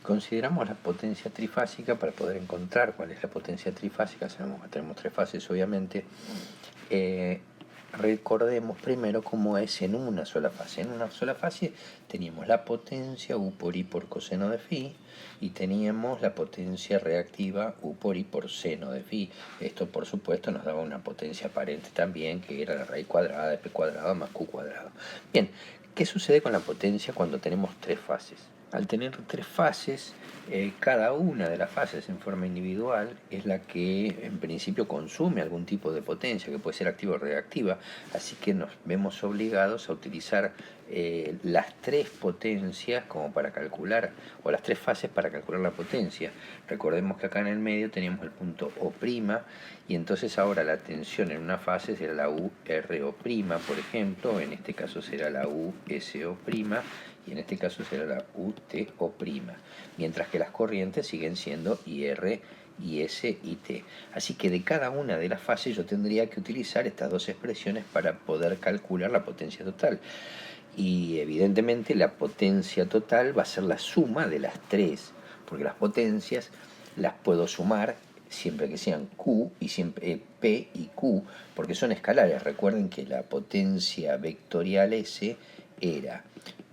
Consideramos la potencia trifásica para poder encontrar cuál es la potencia trifásica. Sabemos que tenemos tres fases, obviamente. Recordemos primero cómo es en una sola fase. En una sola fase teníamos la potencia U por I por coseno de phi y teníamos la potencia reactiva U por I por seno de phi. Esto, por supuesto, nos daba una potencia aparente también, que era la raíz cuadrada de P cuadrado más Q cuadrado. Bien, ¿qué sucede con la potencia cuando tenemos tres fases? Al tener tres fases, cada una de las fases en forma individual es la que en principio consume algún tipo de potencia, que puede ser activa o reactiva, así que nos vemos obligados a utilizar las tres potencias como para calcular, o las tres fases para calcular la potencia. Recordemos que acá en el medio teníamos el punto O', y entonces ahora la tensión en una fase será la URO', por ejemplo, en este caso será la USO', y en este caso será la UTO', mientras que las corrientes siguen siendo IR, IS y T. Así que de cada una de las fases yo tendría que utilizar estas dos expresiones para poder calcular la potencia total. Y evidentemente la potencia total va a ser la suma de las tres, porque las potencias las puedo sumar siempre que sean Q y siempre P y Q, porque son escalares. Recuerden que la potencia vectorial S era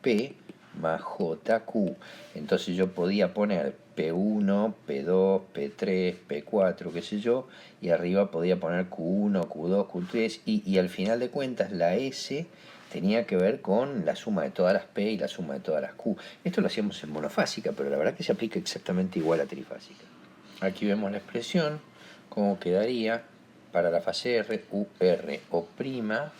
P más JQ. Entonces yo podía poner P1, P2, P3, P4, qué sé yo, y arriba podía poner Q1, Q2, Q3, y al final de cuentas la S tenía que ver con la suma de todas las P y la suma de todas las Q. Esto lo hacíamos en monofásica, pero la verdad que se aplica exactamente igual a trifásica. Aquí vemos la expresión, cómo quedaría para la fase R, URO'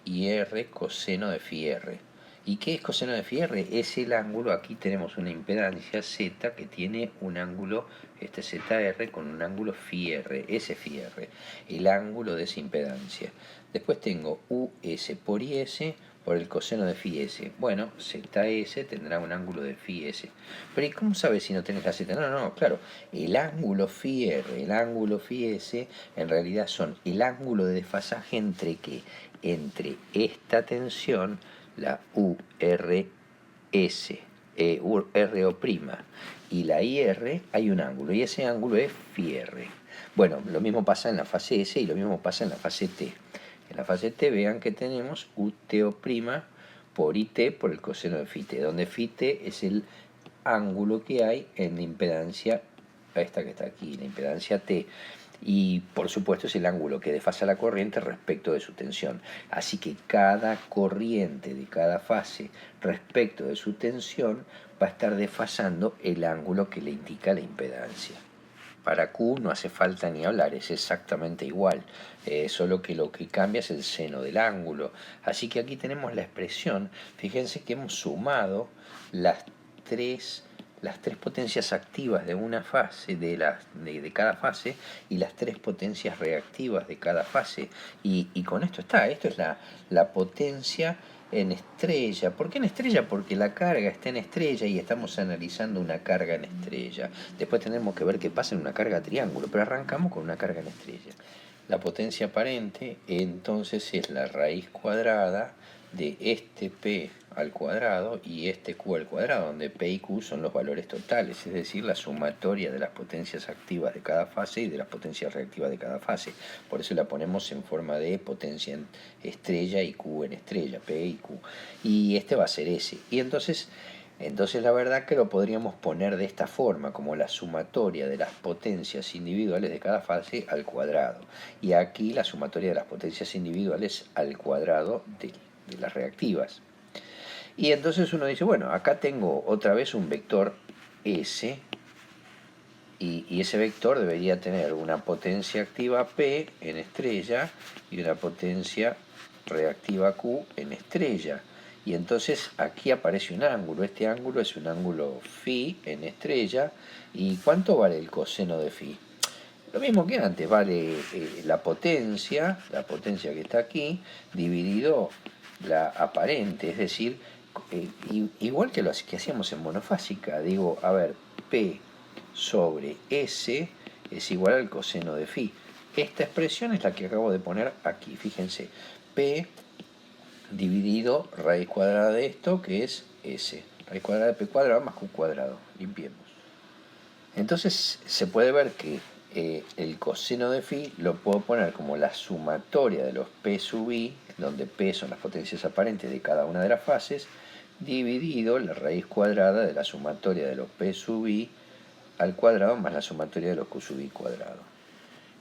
y R coseno de phi R. ¿Y qué es coseno de phi R? Es el ángulo, aquí tenemos una impedancia Z que tiene un ángulo, este ZR con un ángulo phi R, ese phi R, el ángulo de esa impedancia. Después tengo US por IS por el coseno de phi S. Bueno, ZS tendrá un ángulo de phi S. Pero ¿y cómo sabes si no tenés la Z? No, claro, el ángulo phi R, el ángulo phi S, en realidad son el ángulo de desfasaje entre ¿qué? Entre esta tensión, la URS, RO', y la IR, hay un ángulo, y ese ángulo es phi R. Bueno, lo mismo pasa en la fase S y lo mismo pasa en la fase T. En la fase T vean que tenemos UTO' por IT por el coseno de phi T, donde phi T es el ángulo que hay en la impedancia, esta que está aquí, la impedancia T, y por supuesto es el ángulo que desfasa la corriente respecto de su tensión. Así que cada corriente de cada fase respecto de su tensión va a estar desfasando el ángulo que le indica la impedancia. Para Q no hace falta ni hablar, es exactamente igual, solo que lo que cambia es el seno del ángulo. Así que aquí tenemos la expresión, fíjense que hemos sumado las tres potencias activas de una fase, de cada fase, y las tres potencias reactivas de cada fase. Y con esto esto es la potencia en estrella. ¿Por qué en estrella? Porque la carga está en estrella y estamos analizando una carga en estrella. Después tenemos que ver qué pasa en una carga triángulo, pero arrancamos con una carga en estrella. La potencia aparente entonces es la raíz cuadrada de este P al cuadrado y este Q al cuadrado, donde P y Q son los valores totales, es decir, la sumatoria de las potencias activas de cada fase y de las potencias reactivas de cada fase. Por eso la ponemos en forma de potencia en estrella y Q en estrella, P y Q. Y este va a ser S. Y entonces la verdad que lo podríamos poner de esta forma, como la sumatoria de las potencias individuales de cada fase al cuadrado. Y aquí la sumatoria de las potencias individuales al cuadrado de las reactivas. Y entonces uno dice, bueno, acá tengo otra vez un vector S, y ese vector debería tener una potencia activa P en estrella y una potencia reactiva Q en estrella. Y entonces aquí aparece un ángulo. Este ángulo es un ángulo phi en estrella. ¿Y cuánto vale el coseno de phi? Lo mismo que antes, vale la potencia que está aquí, dividido la aparente, es decir, igual que lo que hacíamos en monofásica. Digo, a ver, P sobre S es igual al coseno de phi. Esta expresión es la que acabo de poner aquí, fíjense, P dividido raíz cuadrada de esto, que es S. Raíz cuadrada de p cuadrado más q cuadrado. Limpiemos. Entonces se puede ver que el coseno de phi lo puedo poner como la sumatoria de los p sub i, donde p son las potencias aparentes de cada una de las fases, dividido la raíz cuadrada de la sumatoria de los p sub i al cuadrado más la sumatoria de los q sub i cuadrado.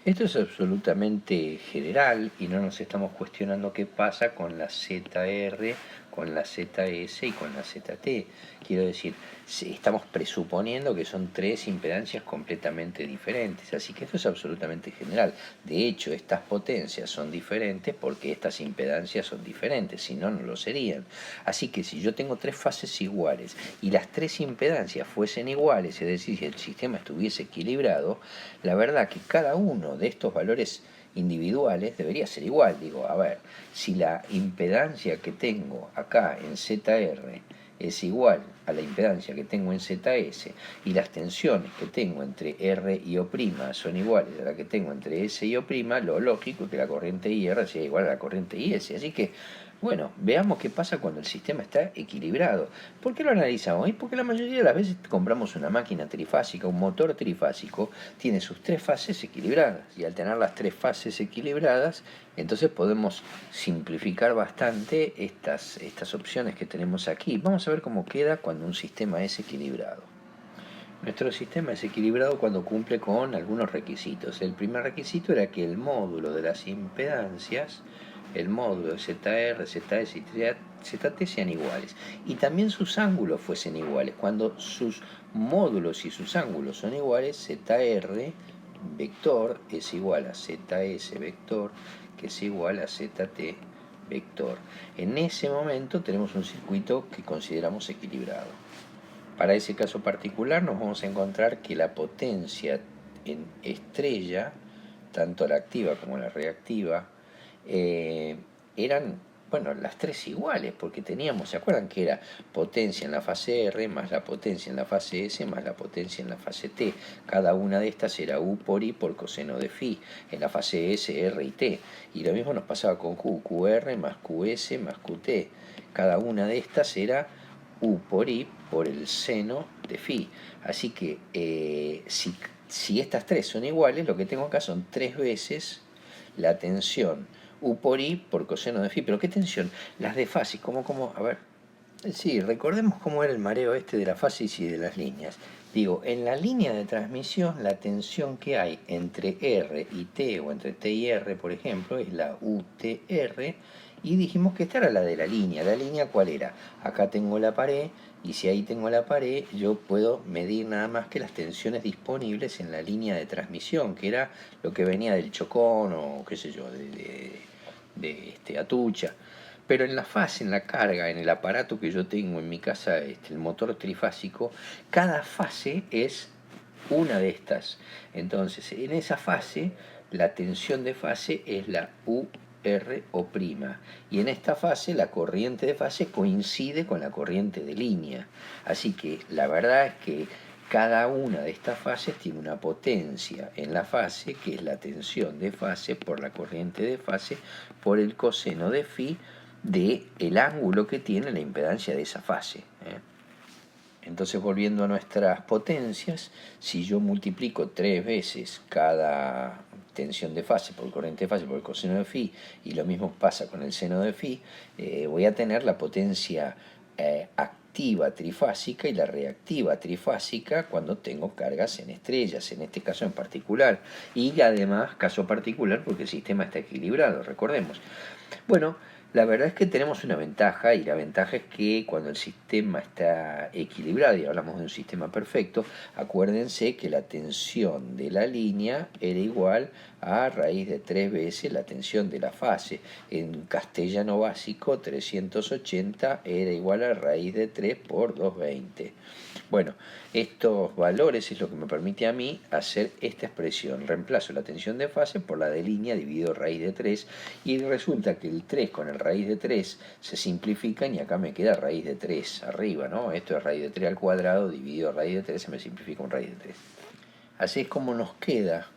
Esto es absolutamente general y no nos estamos cuestionando qué pasa con la ZR, con la ZS y con la ZT. Quiero decir, estamos presuponiendo que son tres impedancias completamente diferentes, así que esto es absolutamente general. De hecho, estas potencias son diferentes porque estas impedancias son diferentes, si no, no lo serían. Así que si yo tengo tres fases iguales y las tres impedancias fuesen iguales, es decir, si el sistema estuviese equilibrado, la verdad que cada uno de estos valores individuales debería ser igual. Digo, a ver, si la impedancia que tengo acá en ZR es igual a la impedancia que tengo en ZS y las tensiones que tengo entre R y O' son iguales a las que tengo entre S y O', lo lógico es que la corriente IR sea igual a la corriente IS. Así que, bueno, veamos qué pasa cuando el sistema está equilibrado. ¿Por qué lo analizamos? Porque la mayoría de las veces compramos una máquina trifásica, un motor trifásico, tiene sus tres fases equilibradas. Y al tener las tres fases equilibradas, entonces podemos simplificar bastante estas opciones que tenemos aquí. Vamos a ver cómo queda cuando un sistema es equilibrado. Nuestro sistema es equilibrado cuando cumple con algunos requisitos. El primer requisito era que el módulo de las impedancias, el módulo de ZR, ZS y ZT sean iguales. Y también sus ángulos fuesen iguales. Cuando sus módulos y sus ángulos son iguales, ZR vector es igual a ZS vector, que es igual a ZT vector. En ese momento tenemos un circuito que consideramos equilibrado. Para ese caso particular nos vamos a encontrar que la potencia en estrella, tanto la activa como la reactiva, eran, bueno, las tres iguales, porque teníamos, ¿se acuerdan que era potencia en la fase R más la potencia en la fase S más la potencia en la fase T? Cada una de estas era U por I por coseno de phi, en la fase S, R y T. Y lo mismo nos pasaba con Q, QR más QS más QT. Cada una de estas era U por I por el seno de phi. Así que si estas tres son iguales, lo que tengo acá son tres veces la tensión U por I por coseno de phi. ¿Pero qué tensión? Las de fases. ¿Cómo? A ver. Sí, recordemos cómo era el mareo este de la fases y de las líneas. Digo, en la línea de transmisión, la tensión que hay entre R y T, o entre T y R, por ejemplo, es la UTR, y dijimos que esta era la de la línea. ¿La línea cuál era? Acá tengo la pared, y si ahí tengo la pared, yo puedo medir nada más que las tensiones disponibles en la línea de transmisión, que era lo que venía del chocón, o qué sé yo, de Atucha. Pero en la fase, en la carga, en el aparato que yo tengo en mi casa, el motor trifásico, cada fase es una de estas. Entonces, en esa fase, la tensión de fase es la URO'. Y en esta fase, la corriente de fase coincide con la corriente de línea. Así que la verdad es que cada una de estas fases tiene una potencia en la fase, que es la tensión de fase por la corriente de fase, por el coseno de phi, del ángulo que tiene la impedancia de esa fase. Entonces, volviendo a nuestras potencias, si yo multiplico tres veces cada tensión de fase por corriente de fase por el coseno de phi, y lo mismo pasa con el seno de phi, voy a tener la potencia activa trifásica y la reactiva trifásica cuando tengo cargas en estrellas, en este caso en particular. Y además, caso particular porque el sistema está equilibrado, recordemos. Bueno, la verdad es que tenemos una ventaja, y la ventaja es que cuando el sistema está equilibrado, y hablamos de un sistema perfecto, acuérdense que la tensión de la línea era igual a raíz de 3 veces la tensión de la fase. En castellano básico, 380 era igual a raíz de 3 por 220. Bueno, estos valores es lo que me permite a mí hacer esta expresión. Reemplazo la tensión de fase por la de línea dividido raíz de 3, y resulta que el 3 con el raíz de 3 se simplifican y acá me queda raíz de 3 arriba, ¿no? Esto es raíz de 3 al cuadrado dividido raíz de 3, se me simplifica un raíz de 3. Así es como nos queda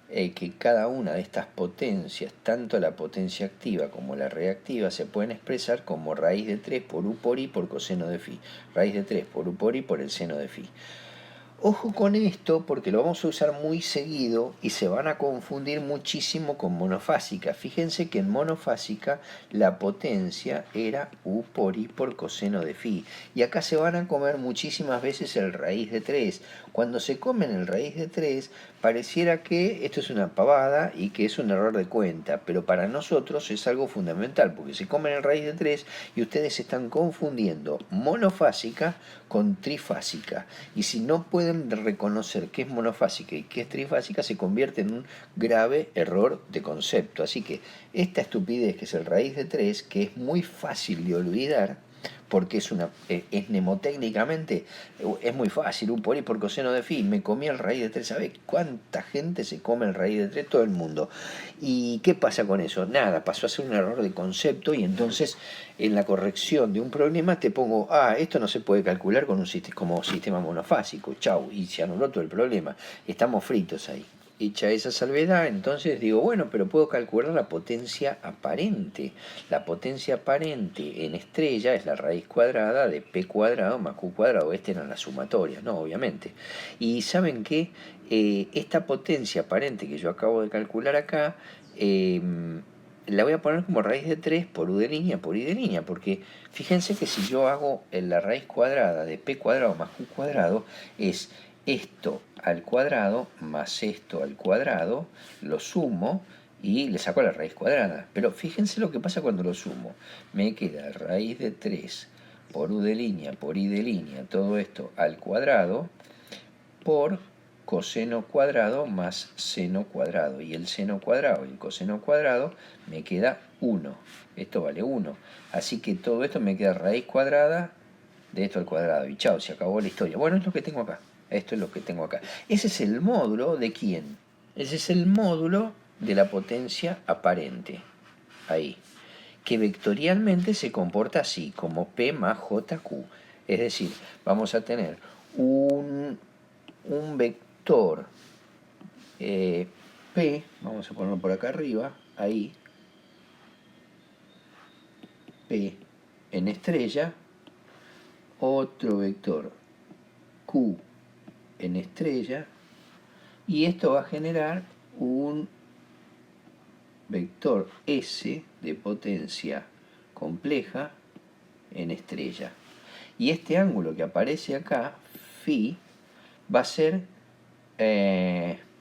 que cada una de estas potencias, tanto la potencia activa como la reactiva, se pueden expresar como raíz de 3 por u por i por coseno de phi. Raíz de 3 por u por i por el seno de phi. Ojo con esto porque lo vamos a usar muy seguido y se van a confundir muchísimo con monofásica. Fíjense que en monofásica la potencia era u por i por coseno de phi. Y acá se van a comer muchísimas veces el raíz de 3. Cuando se comen el raíz de 3, pareciera que esto es una pavada y que es un error de cuenta, pero para nosotros es algo fundamental porque se comen el raíz de 3 y ustedes están confundiendo monofásica con trifásica. Y si no pueden reconocer qué es monofásica y qué es trifásica, se convierte en un grave error de concepto. Así que esta estupidez que es el raíz de 3, que es muy fácil de olvidar, porque es mnemotécnicamente, es muy fácil, un por i por coseno de phi, me comí el raíz de 3, ¿sabés cuánta gente se come el raíz de 3? Todo el mundo. ¿Y qué pasa con eso? Nada, pasó a ser un error de concepto y entonces en la corrección de un problema te pongo, esto no se puede calcular con un como sistema monofásico, chau, y se anuló todo el problema, estamos fritos ahí. Hecha esa salvedad, entonces digo, bueno, pero puedo calcular la potencia aparente. La potencia aparente en estrella es la raíz cuadrada de p cuadrado más q cuadrado. Esta era la sumatoria, ¿no? Obviamente. Y ¿saben qué? Esta potencia aparente que yo acabo de calcular acá, la voy a poner como raíz de 3 por u de línea por i de línea, porque fíjense que si yo hago la raíz cuadrada de p cuadrado más q cuadrado, es esto al cuadrado más esto al cuadrado, lo sumo y le saco la raíz cuadrada. Pero fíjense lo que pasa cuando lo sumo. Me queda raíz de 3 por u de línea por i de línea, todo esto al cuadrado, por coseno cuadrado más seno cuadrado. Y el seno cuadrado y el coseno cuadrado me queda 1. Esto vale 1. Así que todo esto me queda raíz cuadrada de esto al cuadrado. Y chao, se acabó la historia. Bueno, es lo que tengo acá. Esto es lo que tengo acá. Ese es el módulo de quién. Ese es el módulo de la potencia aparente. Ahí. Que vectorialmente se comporta así, como P más JQ. Es decir, vamos a tener un vector P, vamos a ponerlo por acá arriba, ahí, P en estrella, otro vector Q en estrella, y esto va a generar un vector S de potencia compleja en estrella. Y este ángulo que aparece acá, phi, va a ser,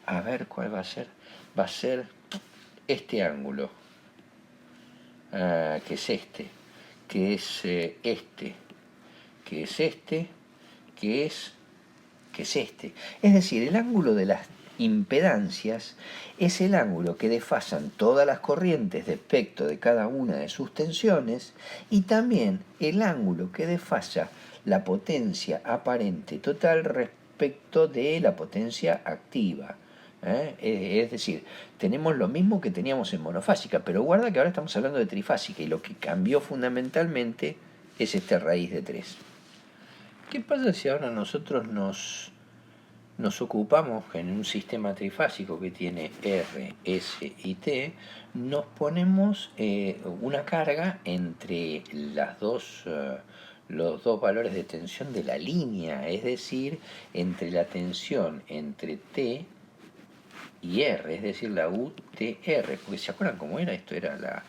a ver cuál va a ser, va a ser este ángulo, que es este, que es este, que es este, que es este. Es decir, el ángulo de las impedancias es el ángulo que desfasan todas las corrientes de espectro de cada una de sus tensiones y también el ángulo que desfasa la potencia aparente total respecto de la potencia activa. Es decir, tenemos lo mismo que teníamos en monofásica, pero guarda que ahora estamos hablando de trifásica y lo que cambió fundamentalmente es esta raíz de 3. ¿Qué pasa si ahora nosotros nos ocupamos en un sistema trifásico que tiene R, S y T, nos ponemos una carga entre los dos valores de tensión de la línea, es decir, entre la tensión entre T y R, es decir, la UTR, porque ¿se acuerdan cómo era? Esto era la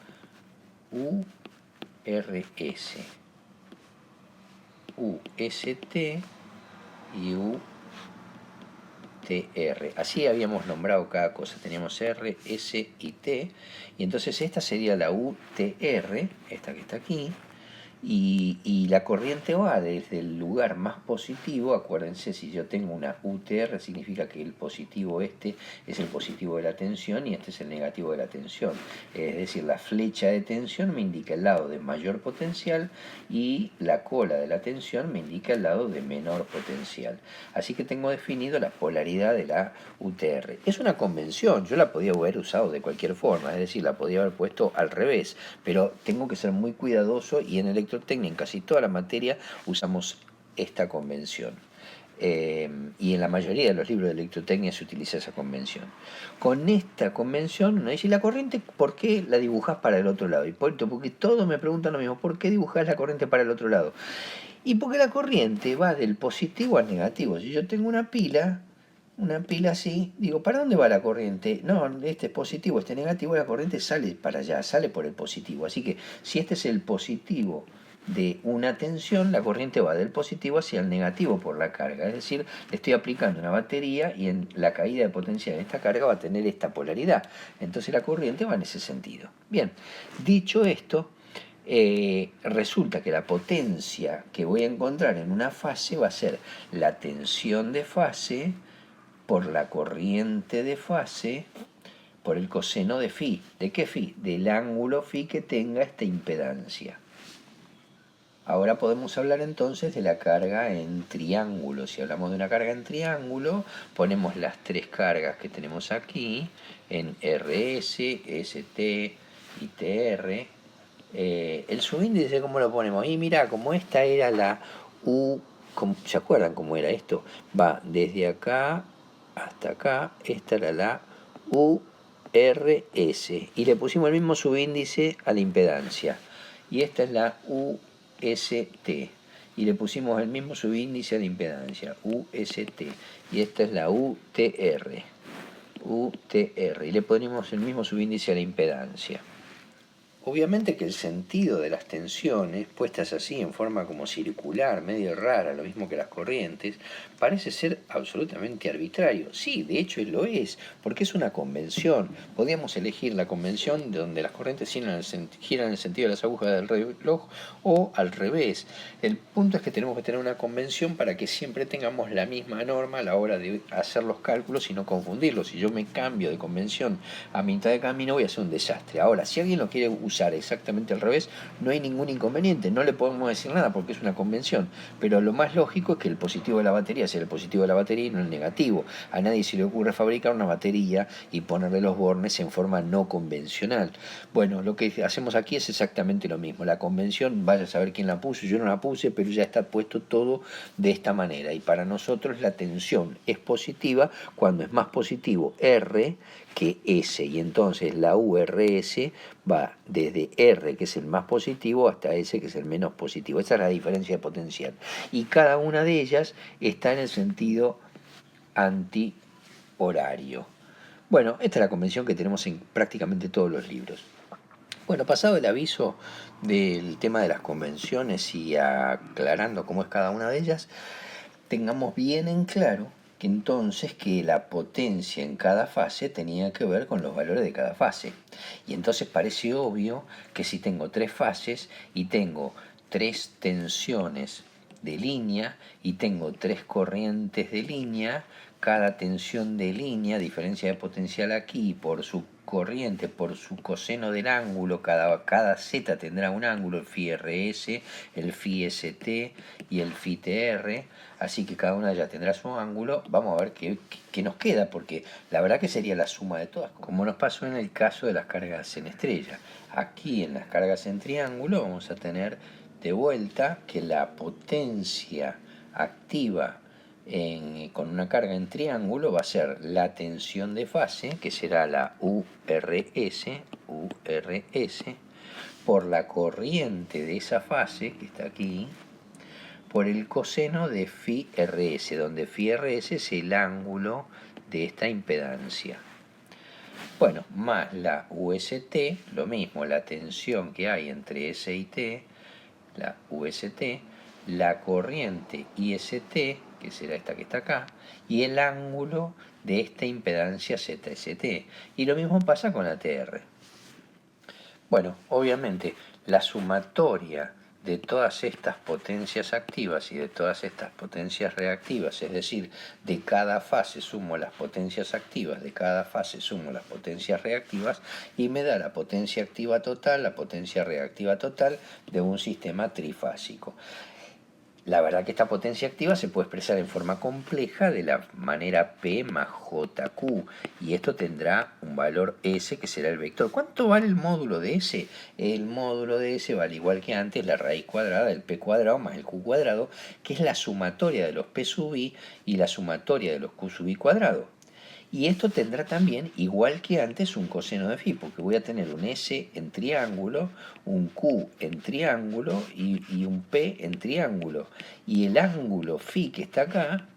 URS, UST y UTR. Así habíamos nombrado cada cosa. Teníamos R, S y T. Y entonces esta sería la UTR, esta que está aquí. Y la corriente va desde el lugar más positivo. Acuérdense, si yo tengo una UTR, significa que el positivo este es el positivo de la tensión y este es el negativo de la tensión. Es decir, la flecha de tensión me indica el lado de mayor potencial y la cola de la tensión me indica el lado de menor potencial. Así que tengo definido la polaridad de la UTR. Es una convención, yo la podía haber usado de cualquier forma, es decir, la podía haber puesto al revés, pero tengo que ser muy cuidadoso y en electrotecnia, en casi toda la materia, usamos esta convención. Y en la mayoría de los libros de electrotecnia se utiliza esa convención. Con esta convención uno dice, ¿y la corriente por qué la dibujás para el otro lado? Hipólito, porque todos me preguntan lo mismo, ¿por qué dibujás la corriente para el otro lado? Y porque la corriente va del positivo al negativo. Si yo tengo una pila así, digo, ¿para dónde va la corriente? No, este es positivo, este es negativo, la corriente sale para allá, sale por el positivo. Así que si este es el positivo de una tensión, la corriente va del positivo hacia el negativo por la carga. Es decir, le estoy aplicando una batería y en la caída de potencial de esta carga va a tener esta polaridad. Entonces la corriente va en ese sentido. Bien, dicho esto, resulta que la potencia que voy a encontrar en una fase va a ser la tensión de fase por la corriente de fase por el coseno de phi. ¿De qué phi? Del ángulo phi que tenga esta impedancia. Ahora podemos hablar entonces de la carga en triángulo. Si hablamos de una carga en triángulo, ponemos las tres cargas que tenemos aquí en RS, ST y TR. El subíndice, ¿cómo lo ponemos? Y mira, como esta era la U, ¿se acuerdan cómo era esto? Va desde acá hasta acá, esta era la URS. Y le pusimos el mismo subíndice a la impedancia. Y esta es la UST. Y le pusimos el mismo subíndice a la impedancia, UST. Y esta es la UTR. UTR. Y le ponemos el mismo subíndice a la impedancia. Obviamente que el sentido de las tensiones, puestas así en forma como circular, medio rara, lo mismo que las corrientes, parece ser absolutamente arbitrario. Sí, de hecho lo es, porque es una convención. Podríamos elegir la convención donde las corrientes giran en el sentido de las agujas del reloj o al revés. El punto es que tenemos que tener una convención para que siempre tengamos la misma norma a la hora de hacer los cálculos y no confundirlos. Si yo me cambio de convención a mitad de camino voy a hacer un desastre. Ahora, si alguien lo quiere usar exactamente al revés, no hay ningún inconveniente, no le podemos decir nada porque es una convención, pero lo más lógico es que el positivo de la batería sea el positivo de la batería y no el negativo. A nadie se le ocurre fabricar una batería y ponerle los bornes en forma no convencional. Bueno, lo que hacemos aquí es exactamente lo mismo. La convención, vaya a saber quién la puso, yo no la puse, pero ya está puesto todo de esta manera. Y para nosotros la tensión es positiva cuando es más positivo R que S. Y entonces la URS va desde R, que es el más positivo, hasta S, que es el menos positivo. Esa es la diferencia de potencial. Y cada una de ellas está en el sentido antihorario. Bueno, esta es la convención que tenemos en prácticamente todos los libros. Bueno, pasado el aviso del tema de las convenciones y aclarando cómo es cada una de ellas, tengamos bien en claro que entonces que la potencia en cada fase tenía que ver con los valores de cada fase. Y entonces parece obvio que si tengo tres fases y tengo tres tensiones de línea y tengo tres corrientes de línea, cada tensión de línea, diferencia de potencial aquí por su corriente, por su coseno del ángulo, cada z tendrá un ángulo, el phi rs, el phi st y el phi tr, así que cada una de ellas tendrá su ángulo. Vamos a ver qué nos queda, porque la verdad que sería la suma de todas, como nos pasó en el caso de las cargas en estrella. Aquí en las cargas en triángulo vamos a tener de vuelta que la potencia activa con una carga en triángulo va a ser la tensión de fase, que será la URS, por la corriente de esa fase, que está aquí, por el coseno de phi rs, donde phi rs es el ángulo de esta impedancia. Bueno, más la UST, lo mismo, la tensión que hay entre S y T, la UST, la corriente IST, que será esta que está acá, y el ángulo de esta impedancia ZST. Y lo mismo pasa con la TR. Bueno, obviamente, la sumatoria de todas estas potencias activas y de todas estas potencias reactivas, es decir, de cada fase sumo las potencias activas, de cada fase sumo las potencias reactivas y me da la potencia activa total, la potencia reactiva total de un sistema trifásico. La verdad que esta potencia activa se puede expresar en forma compleja de la manera P más JQ, y esto tendrá un valor S que será el vector. ¿Cuánto vale el módulo de S? El módulo de S vale igual que antes la raíz cuadrada del P cuadrado más el Q cuadrado, que es la sumatoria de los P sub I y la sumatoria de los Q sub I cuadrado. Y esto tendrá también, igual que antes, un coseno de phi, porque voy a tener un S en triángulo, un Q en triángulo y un P en triángulo. Y el ángulo phi que está acá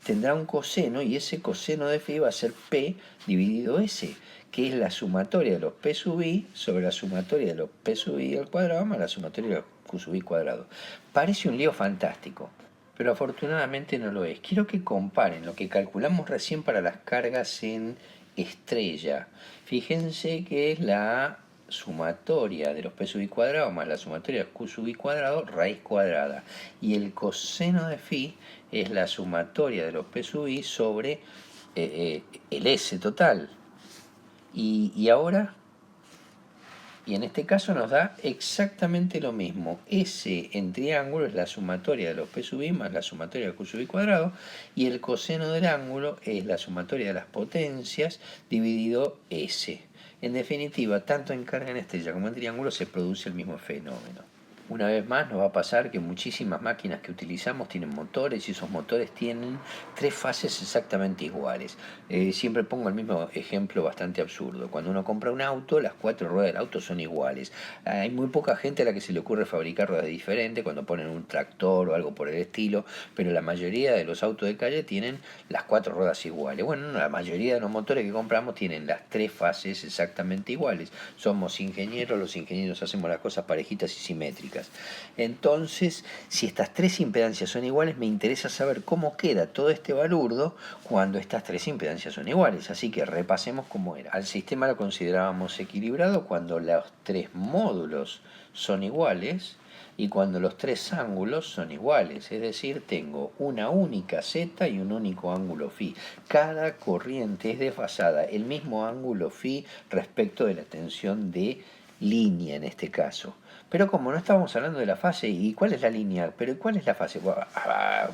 tendrá un coseno, y ese coseno de phi va a ser P dividido S, que es la sumatoria de los P sub I sobre la sumatoria de los P sub I al cuadrado más la sumatoria de los Q sub I cuadrado. Parece un lío fantástico, pero afortunadamente no lo es. Quiero que comparen lo que calculamos recién para las cargas en estrella. Fíjense que es la sumatoria de los P sub I cuadrado más la sumatoria de Q sub I cuadrado, raíz cuadrada. Y el coseno de phi es la sumatoria de los P sub I sobre el S total. Y ahora, y en este caso nos da exactamente lo mismo. S en triángulo es la sumatoria de los P sub I más la sumatoria de Q sub I cuadrado, y el coseno del ángulo es la sumatoria de las potencias dividido S. En definitiva, tanto en carga en estrella como en triángulo se produce el mismo fenómeno. Una vez más nos va a pasar que muchísimas máquinas que utilizamos tienen motores, y esos motores tienen tres fases exactamente iguales. Siempre pongo el mismo ejemplo bastante absurdo. Cuando uno compra un auto, las cuatro ruedas del auto son iguales. Hay muy poca gente a la que se le ocurre fabricar ruedas diferentes cuando ponen un tractor o algo por el estilo, pero la mayoría de los autos de calle tienen las cuatro ruedas iguales. Bueno, la mayoría de los motores que compramos tienen las tres fases exactamente iguales. Somos ingenieros, los ingenieros hacemos las cosas parejitas y simétricas. Entonces, si estas tres impedancias son iguales, me interesa saber cómo queda todo este balurdo cuando estas tres impedancias son iguales. Así que repasemos cómo era. Al sistema lo considerábamos equilibrado cuando los tres módulos son iguales y cuando los tres ángulos son iguales. Es decir, tengo una única z y un único ángulo phi. Cada corriente es desfasada el mismo ángulo phi respecto de la tensión de línea en este caso. Pero como no estábamos hablando de la fase, ¿y cuál es la línea? ¿Pero cuál es la fase?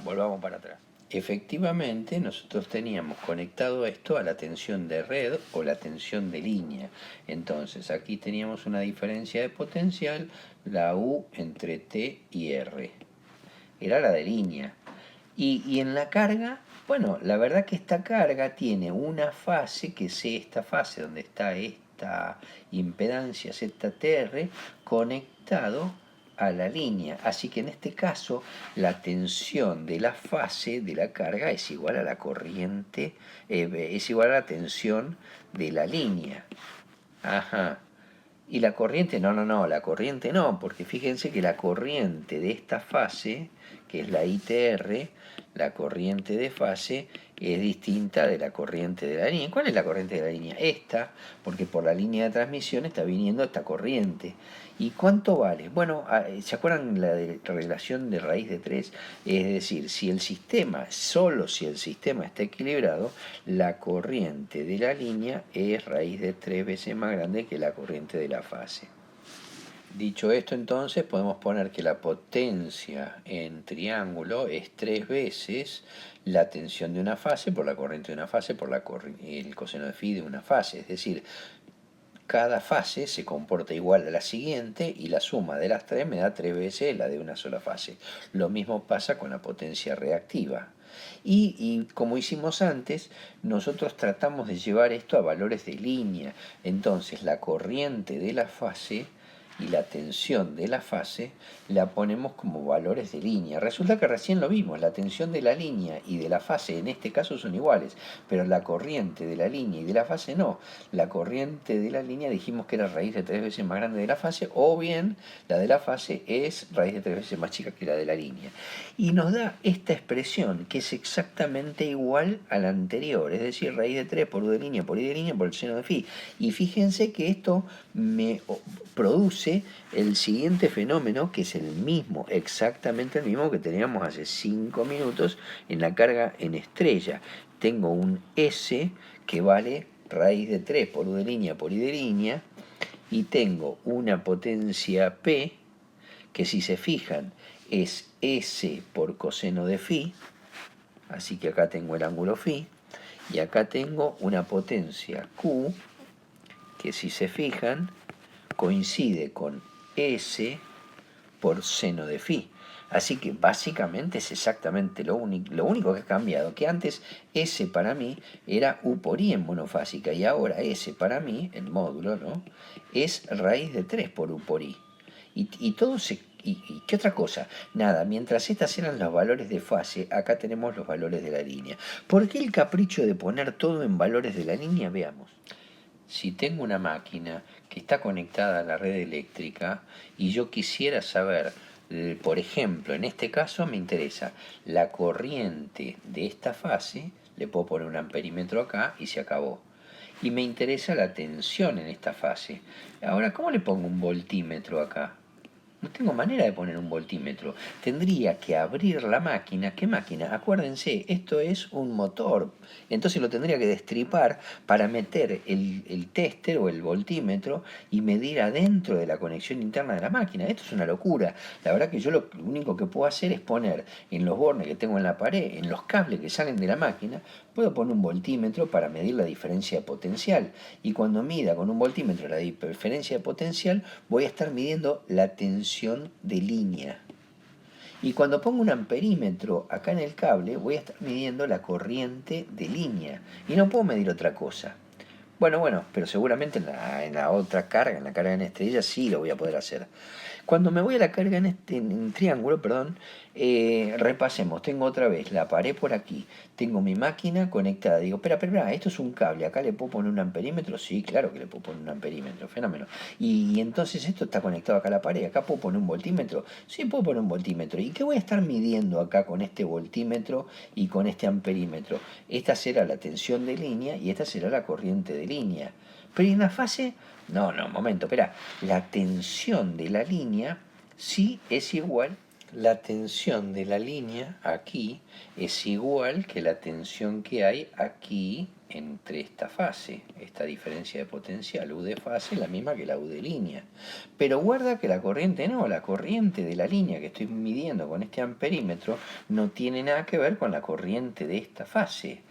Volvamos para atrás. Efectivamente, nosotros teníamos conectado esto a la tensión de red o la tensión de línea. Entonces, aquí teníamos una diferencia de potencial, la U entre T y R. Era la de línea. Y en la carga, bueno, la verdad que esta carga tiene una fase, que es esta fase donde está esta impedancia ZTR, conectado a la línea. Así que en este caso la tensión de la fase de la carga es igual a la corriente, es igual a la tensión de la línea. Ajá. Y la corriente, no, la corriente no, porque fíjense que la corriente de esta fase, que es la ITR, la corriente de fase es distinta de la corriente de la línea. ¿Cuál es la corriente de la línea? Esta, porque por la línea de transmisión está viniendo esta corriente. ¿Y cuánto vale? Bueno, ¿se acuerdan la de relación de raíz de 3? Es decir, si el sistema, solo si el sistema está equilibrado, la corriente de la línea es raíz de 3 veces más grande que la corriente de la fase. Dicho esto, entonces, podemos poner que la potencia en triángulo es 3 veces la tensión de una fase por la corriente de una fase por el coseno de phi de una fase. Es decir, cada fase se comporta igual a la siguiente y la suma de las tres me da 3 veces la de una sola fase. Lo mismo pasa con la potencia reactiva. Y como hicimos antes, nosotros tratamos de llevar esto a valores de línea. Entonces la corriente de la fase y la tensión de la fase la ponemos como valores de línea. Resulta que recién lo vimos, la tensión de la línea y de la fase en este caso son iguales, pero la corriente de la línea y de la fase no. La corriente de la línea dijimos que era raíz de 3 veces más grande de la fase, o bien la de la fase es raíz de 3 veces más chica que la de la línea. Y nos da esta expresión que es exactamente igual a la anterior, es decir, raíz de 3 por U de línea por I de línea por el seno de phi. Y fíjense que esto me produce el siguiente fenómeno, que es el mismo, exactamente el mismo que teníamos hace 5 minutos en la carga en estrella. Tengo un S que vale raíz de 3 por U de línea por I de línea, y tengo una potencia P que, si se fijan, es S por coseno de phi, así que acá tengo el ángulo phi, y acá tengo una potencia Q, que si se fijan, coincide con S por seno de phi. Así que básicamente es exactamente lo único que ha cambiado, que antes S para mí era U por I en monofásica, y ahora S para mí, el módulo, ¿no?, es raíz de 3 por U por I. Y todo se... ¿Y qué otra cosa? Nada, mientras estas eran los valores de fase, acá tenemos los valores de la línea. ¿Por qué el capricho de poner todo en valores de la línea? Veamos. Si tengo una máquina que está conectada a la red eléctrica y yo quisiera saber, por ejemplo, en este caso me interesa la corriente de esta fase, le puedo poner un amperímetro acá y se acabó. Y me interesa la tensión en esta fase. Ahora, ¿cómo le pongo un voltímetro acá? No tengo manera de poner un voltímetro. Tendría que abrir la máquina. ¿Qué máquina? Acuérdense, esto es un motor. Entonces lo tendría que destripar para meter el tester o el voltímetro y medir adentro de la conexión interna de la máquina. Esto es una locura. La verdad que yo lo único que puedo hacer es poner en los bornes que tengo en la pared, en los cables que salen de la máquina, puedo poner un voltímetro para medir la diferencia de potencial. Y cuando mida con un voltímetro la diferencia de potencial, voy a estar midiendo la tensión de línea. Y cuando pongo un amperímetro acá en el cable, voy a estar midiendo la corriente de línea. Y no puedo medir otra cosa. Bueno, pero seguramente en la otra carga, en la carga en estrella, sí lo voy a poder hacer. Cuando me voy a la carga en triángulo, perdón, repasemos. Tengo otra vez la pared por aquí. Tengo mi máquina conectada. Digo, espera, esto es un cable. ¿Acá le puedo poner un amperímetro? Sí, claro que le puedo poner un amperímetro. Fenómeno. Y entonces esto está conectado acá a la pared. ¿Acá puedo poner un voltímetro? Sí, puedo poner un voltímetro. ¿Y qué voy a estar midiendo acá con este voltímetro y con este amperímetro? Esta será la tensión de línea y esta será la corriente de línea. Pero en la fase... No, momento, espera. La tensión de la línea sí es igual. La tensión de la línea aquí es igual que la tensión que hay aquí entre esta fase. Esta diferencia de potencial U de fase es la misma que la U de línea. Pero guarda que la corriente no, la corriente de la línea que estoy midiendo con este amperímetro no tiene nada que ver con la corriente de esta fase.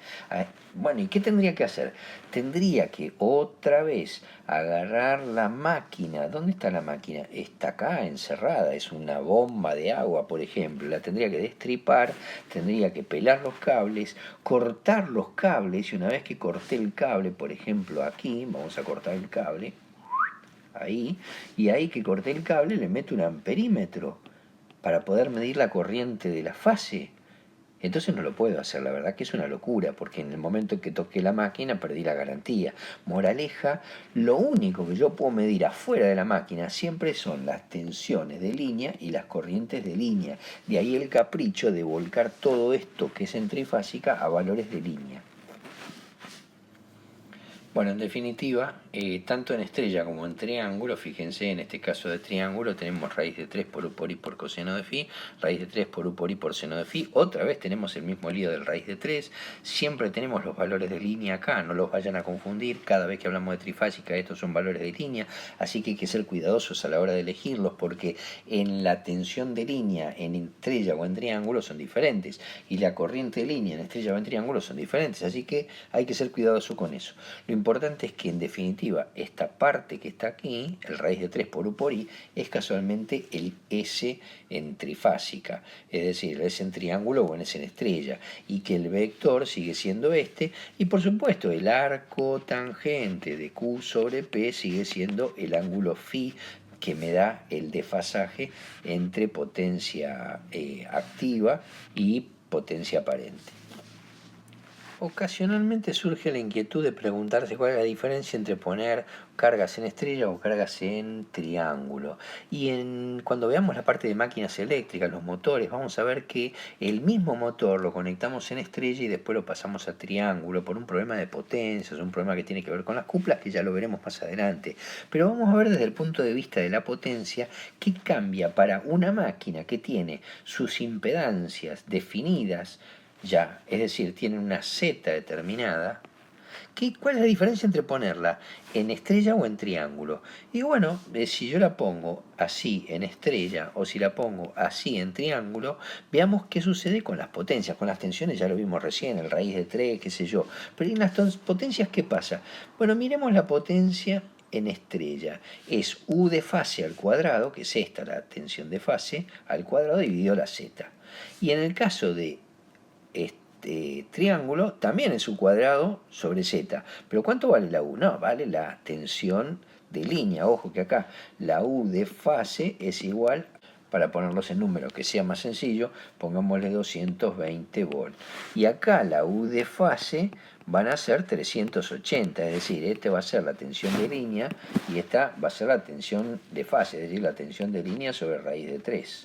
Bueno, ¿y qué tendría que hacer? Tendría que otra vez agarrar la máquina. ¿Dónde está la máquina? Está acá encerrada, es una bomba de agua, por ejemplo. La tendría que destripar, tendría que pelar los cables, cortar los cables, y una vez que corté el cable, por ejemplo aquí, vamos a cortar el cable, ahí, y ahí que corté el cable le meto un amperímetro para poder medir la corriente de la fase. Entonces no lo puedo hacer, la verdad que es una locura, porque en el momento en que toqué la máquina perdí la garantía. Moraleja, lo único que yo puedo medir afuera de la máquina siempre son las tensiones de línea y las corrientes de línea. De ahí el capricho de volcar todo esto que es en trifásica a valores de línea. Bueno, en definitiva, tanto en estrella como en triángulo, fíjense, en este caso de triángulo tenemos raíz de 3 por U por I por coseno de phi, raíz de 3 por U por I por seno de phi, otra vez tenemos el mismo lío del raíz de 3, siempre tenemos los valores de línea acá, no los vayan a confundir, cada vez que hablamos de trifásica estos son valores de línea, así que hay que ser cuidadosos a la hora de elegirlos, porque en la tensión de línea en estrella o en triángulo son diferentes, y la corriente de línea en estrella o en triángulo son diferentes, así que hay que ser cuidadoso con eso. Lo importante es que en definitiva esta parte que está aquí, el raíz de 3 por U por I, es casualmente el S en trifásica, es decir, el S en triángulo o el S en estrella, y que el vector sigue siendo este, y por supuesto el arco tangente de Q sobre P sigue siendo el ángulo phi que me da el desfasaje entre potencia activa y potencia aparente. Ocasionalmente surge la inquietud de preguntarse cuál es la diferencia entre poner cargas en estrella o cargas en triángulo. Y cuando veamos la parte de máquinas eléctricas, los motores, vamos a ver que el mismo motor lo conectamos en estrella y después lo pasamos a triángulo por un problema de potencia, es un problema que tiene que ver con las cuplas, que ya lo veremos más adelante. Pero vamos a ver desde el punto de vista de la potencia qué cambia para una máquina que tiene sus impedancias definidas ya, es decir, tiene una Z determinada, ¿Cuál es la diferencia entre ponerla en estrella o en triángulo? Y bueno, si yo la pongo así en estrella o si la pongo así en triángulo, veamos qué sucede con las potencias. Con las tensiones ya lo vimos recién, el raíz de 3, qué sé yo. Pero en las potencias, ¿qué pasa? Bueno, miremos la potencia en estrella. Es U de fase al cuadrado, que es esta la tensión de fase, al cuadrado dividido la Z. Y en el caso de triángulo, también es U cuadrado sobre Z. Pero ¿cuánto vale la U? No, vale la tensión de línea. Ojo que acá la U de fase es igual, para ponerlos en números que sea más sencillo, pongámosle 220 volts. Y acá la U de fase van a ser 380, es decir, esta va a ser la tensión de línea y esta va a ser la tensión de fase, es decir, la tensión de línea sobre raíz de 3.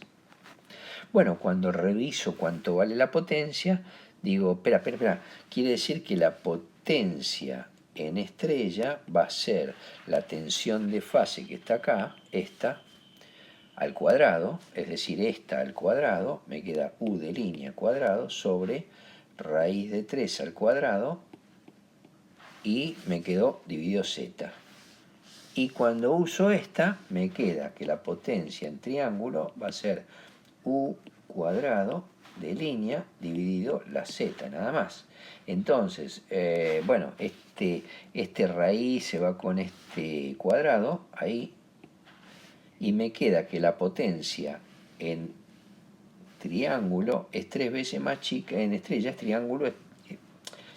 Bueno, cuando reviso cuánto vale la potencia, digo, espera, quiere decir que la potencia en estrella va a ser la tensión de fase que está acá, esta, al cuadrado, es decir, esta al cuadrado, me queda U de línea cuadrado sobre raíz de 3 al cuadrado y me quedó dividido Z. Y cuando uso esta, me queda que la potencia en triángulo va a ser U cuadrado de línea dividido la Z, nada más. Entonces, bueno, este raíz se va con este cuadrado, ahí, y me queda que la potencia en triángulo es 3 veces más chica, en estrella es triángulo,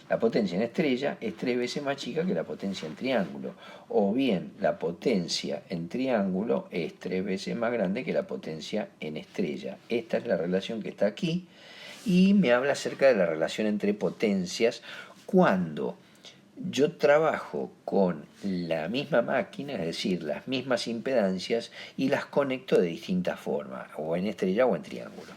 la potencia en estrella es 3 veces más chica que la potencia en triángulo. O bien, la potencia en triángulo es 3 veces más grande que la potencia en estrella. Esta es la relación que está aquí y me habla acerca de la relación entre potencias cuando yo trabajo con la misma máquina, es decir, las mismas impedancias, y las conecto de distintas formas, o en estrella o en triángulo.